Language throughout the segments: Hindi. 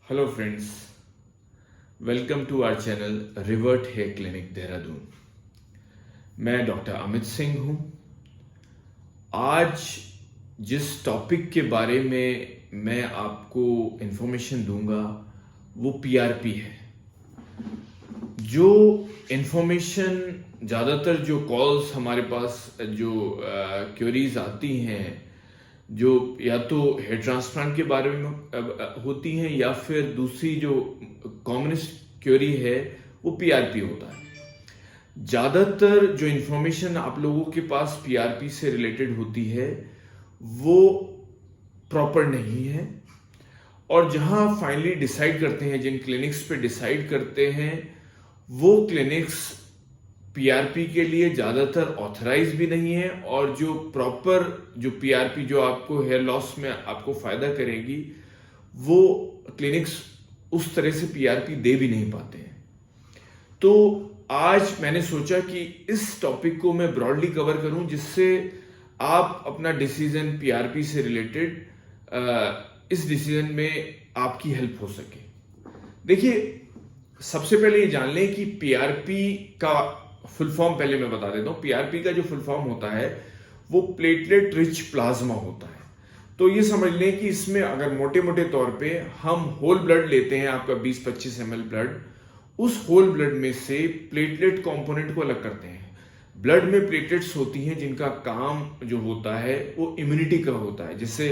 Hello friends, welcome to our channel revert hair clinic Dehradun. मैं डॉक्टर अमित सिंह हूं। आज जिस टॉपिक के बारे में मैं आपको इंफॉर्मेशन दूंगा वो पीआरपी है। जो इंफॉर्मेशन ज़्यादातर जो कॉल्स हमारे पास जो क्वेरीज आती हैं, जो या तो हेयर ट्रांसप्लांट के बारे में होती हैं या फिर दूसरी जो कॉमनेस्ट क्वेरी है वो पीआरपी होता है। ज़्यादातर जो इंफॉर्मेशन आप लोगों के पास पीआरपी से रिलेटेड होती है वो प्रॉपर नहीं है, और जहां फाइनली डिसाइड करते हैं, जिन क्लिनिक्स पे डिसाइड करते हैं, वो क्लिनिक्स पीआरपी के लिए ज्यादातर ऑथराइज भी नहीं है, और जो प्रॉपर जो पीआरपी जो आपको हेयर लॉस में आपको फायदा करेगी वो क्लिनिक्स उस तरह से पीआरपी दे भी नहीं पाते हैं। तो आज मैंने सोचा कि इस टॉपिक को मैं ब्रॉडली कवर करूं, जिससे आप अपना डिसीजन पीआरपी से रिलेटेड इस डिसीजन में आपकी हेल्प हो सके। देखिए, सबसे पहले ये जान लें कि पीआरपी का फुल फॉर्म पहले मैं बता देता हूं। पीआरपी का जो फुल फॉर्म होता है वो प्लेटलेट रिच प्लाज्मा होता है। तो ये समझ लें कि इसमें अगर मोटे मोटे तौर पे हम होल ब्लड लेते हैं, आपका 20-25 ml ब्लड, उस होल ब्लड में से प्लेटलेट कंपोनेंट को अलग करते हैं। ब्लड में प्लेटलेट्स होती हैं जिनका काम जो होता है वो इम्यूनिटी का होता है। जिससे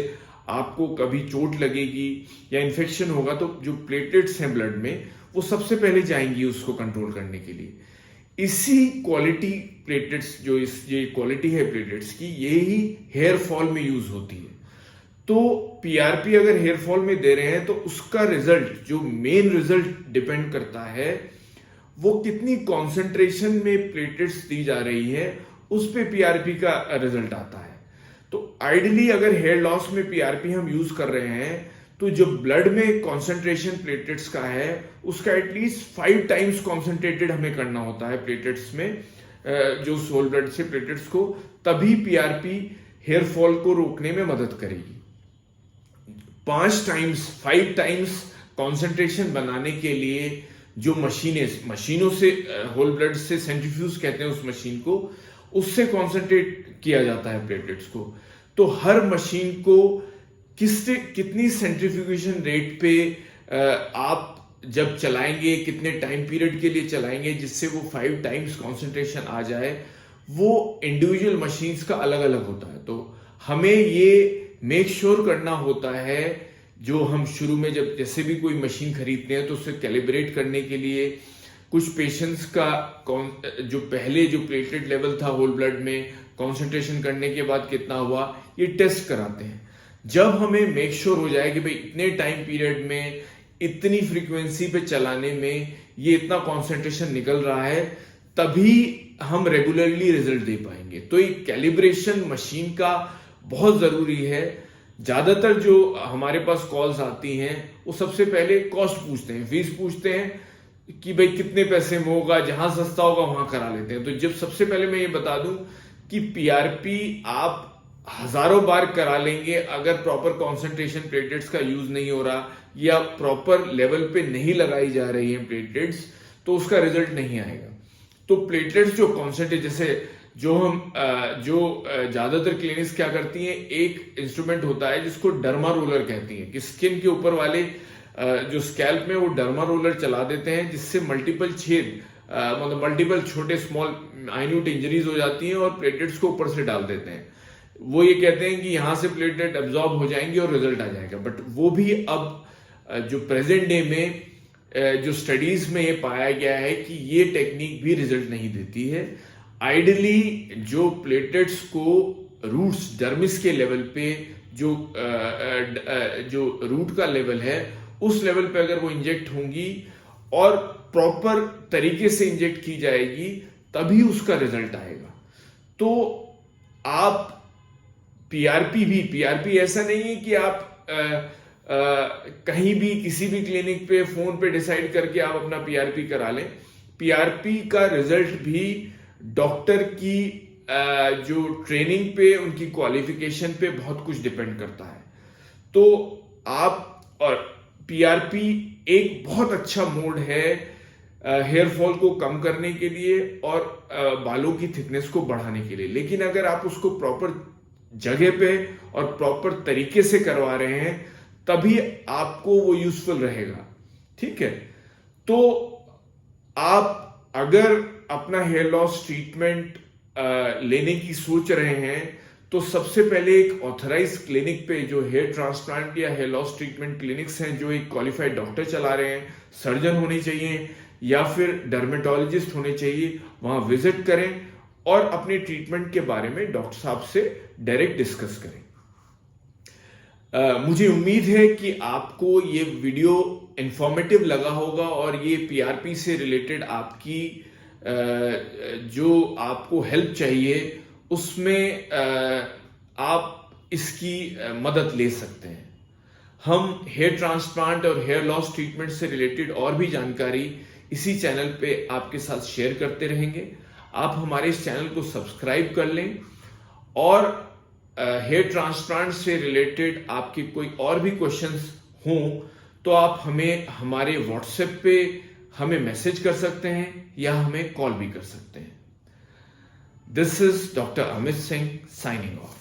आपको कभी चोट लगेगी या इन्फेक्शन होगा तो जो प्लेटलेट्स हैं ब्लड में वो सबसे पहले जाएंगी उसको कंट्रोल करने के लिए। इसी क्वालिटी प्लेटलेट्स, जो ये क्वालिटी है प्लेटलेट्स की, यही हेयर फॉल में यूज होती है। तो पीआरपी अगर हेयर फॉल में दे रहे हैं तो उसका रिजल्ट, जो मेन रिजल्ट डिपेंड करता है वो कितनी कॉन्सेंट्रेशन में प्लेटलेट्स दी जा रही है, उस पे पीआरपी का रिजल्ट आता है। तो आइडियली अगर हेयर लॉस में पीआरपी हम यूज कर रहे हैं तो जो ब्लड में कॉन्सेंट्रेशन प्लेटलेट्स का है उसका एटलीस्ट 5 टाइम्स कॉन्सेंट्रेटेड हमें करना होता है प्लेटलेट्स में, जो होल ब्लड से प्लेटलेट्स को, तभी पीआरपी हेयर फॉल को रोकने में मदद करेगी। 5 टाइम्स कॉन्सेंट्रेशन बनाने के लिए जो मशीनों से होल ब्लड से सेंट्रीफ्यूज कहते हैं उस मशीन को, उससे कॉन्सेंट्रेट किया जाता है प्लेटलेट्स को। तो हर मशीन को कितनी सेंट्रीफ्यूगेशन रेट पे आप जब चलाएंगे, कितने टाइम पीरियड के लिए चलाएंगे जिससे वो 5 टाइम्स कॉन्सेंट्रेशन आ जाए, वो इंडिविजुअल मशीन्स का अलग अलग होता है। तो हमें ये मेक श्योर करना होता है, जो हम शुरू में जब जैसे भी कोई मशीन खरीदते हैं तो उसे कैलिब्रेट करने के लिए कुछ पेशेंट्स का जो पहले जो प्लेटलेट लेवल था होल ब्लड में कॉन्सेंट्रेशन करने के बाद कितना हुआ, ये टेस्ट कराते हैं। जब हमें मेक श्योर हो जाए कि भाई इतने टाइम पीरियड में इतनी फ्रीक्वेंसी पे चलाने में ये इतना कॉन्सेंट्रेशन निकल रहा है, तभी हम रेगुलरली रिजल्ट दे पाएंगे। तो ये कैलिब्रेशन मशीन का बहुत जरूरी है। ज्यादातर जो हमारे पास कॉल्स आती हैं वो सबसे पहले कॉस्ट पूछते हैं, फीस पूछते हैं कि भाई कितने पैसे में होगा, जहां सस्ता होगा वहां करा लेते हैं। तो जब सबसे पहले मैं ये बता दूं कि पीआरपी आप हजारों बार करा लेंगे, अगर प्रॉपर कॉन्सेंट्रेशन प्लेटलेट्स का यूज नहीं हो रहा या प्रॉपर लेवल पे नहीं लगाई जा रही है प्लेटलेट्स, तो उसका रिजल्ट नहीं आएगा। तो प्लेटलेट्स जो कॉन्सेंट्रेट, जैसे जो ज्यादातर क्लिनिक्स क्या करती हैं, एक इंस्ट्रूमेंट होता है जिसको डर्मा रोलर कहती हैं, कि स्किन के ऊपर वाले जो स्कैल्प में वो डर्मा रोलर चला देते हैं, जिससे मल्टीपल छेद, मतलब मल्टीपल छोटे स्मॉल माइन्यूट इंजरीज हो जाती हैं और प्लेटलेट्स को ऊपर से डाल देते हैं। वो ये कहते हैं कि यहां से प्लेटलेट एब्जॉर्ब हो जाएंगे और रिजल्ट आ जाएगा। बट वो भी अब जो प्रेजेंट डे में जो स्टडीज में ये पाया गया है कि ये टेक्निक भी रिजल्ट नहीं देती है। आइडियली जो प्लेटलेट्स को रूट्स, डर्मिस के लेवल पे जो रूट का लेवल है उस लेवल पे अगर वो इंजेक्ट होंगी और प्रॉपर तरीके से इंजेक्ट की जाएगी, तभी उसका रिजल्ट आएगा। तो आप पीआरपी ऐसा नहीं है कि आप कहीं भी किसी भी क्लिनिक पे फोन पे डिसाइड करके आप अपना पीआरपी करा लें। पीआरपी का रिजल्ट भी डॉक्टर की जो ट्रेनिंग पे, उनकी क्वालिफिकेशन पे बहुत कुछ डिपेंड करता है। तो आप, और पीआरपी एक बहुत अच्छा मोड है हेयर फॉल को कम करने के लिए और बालों की थिकनेस को बढ़ाने के लिए। लेकिन अगर आप उसको प्रॉपर जगह पे और प्रॉपर तरीके से करवा रहे हैं तभी आपको वो यूजफुल रहेगा। ठीक है, तो आप अगर अपना हेयर लॉस ट्रीटमेंट लेने की सोच रहे हैं तो सबसे पहले एक ऑथराइज क्लिनिक पे, जो हेयर ट्रांसप्लांट या हेयर लॉस ट्रीटमेंट क्लिनिक्स हैं, जो एक क्वालिफाइड डॉक्टर चला रहे हैं, सर्जन होने चाहिए या फिर डर्मेटोलॉजिस्ट होने चाहिए, वहां विजिट करें और अपने ट्रीटमेंट के बारे में डॉक्टर साहब से डायरेक्ट डिस्कस करें। मुझे उम्मीद है कि आपको ये वीडियो इंफॉर्मेटिव लगा होगा और ये पीआरपी से रिलेटेड आपकी जो आपको हेल्प चाहिए उसमें आप इसकी मदद ले सकते हैं। हम हेयर ट्रांसप्लांट और हेयर लॉस ट्रीटमेंट से रिलेटेड और भी जानकारी इसी चैनल पे आपके साथ शेयर करते रहेंगे। आप हमारे इस चैनल को सब्सक्राइब कर लें और हेयर ट्रांसप्लांट से रिलेटेड आपके कोई और भी क्वेश्चंस हों तो आप हमें हमारे व्हाट्सएप पे हमें मैसेज कर सकते हैं या हमें कॉल भी कर सकते हैं। This is doctor Amit Singh signing off.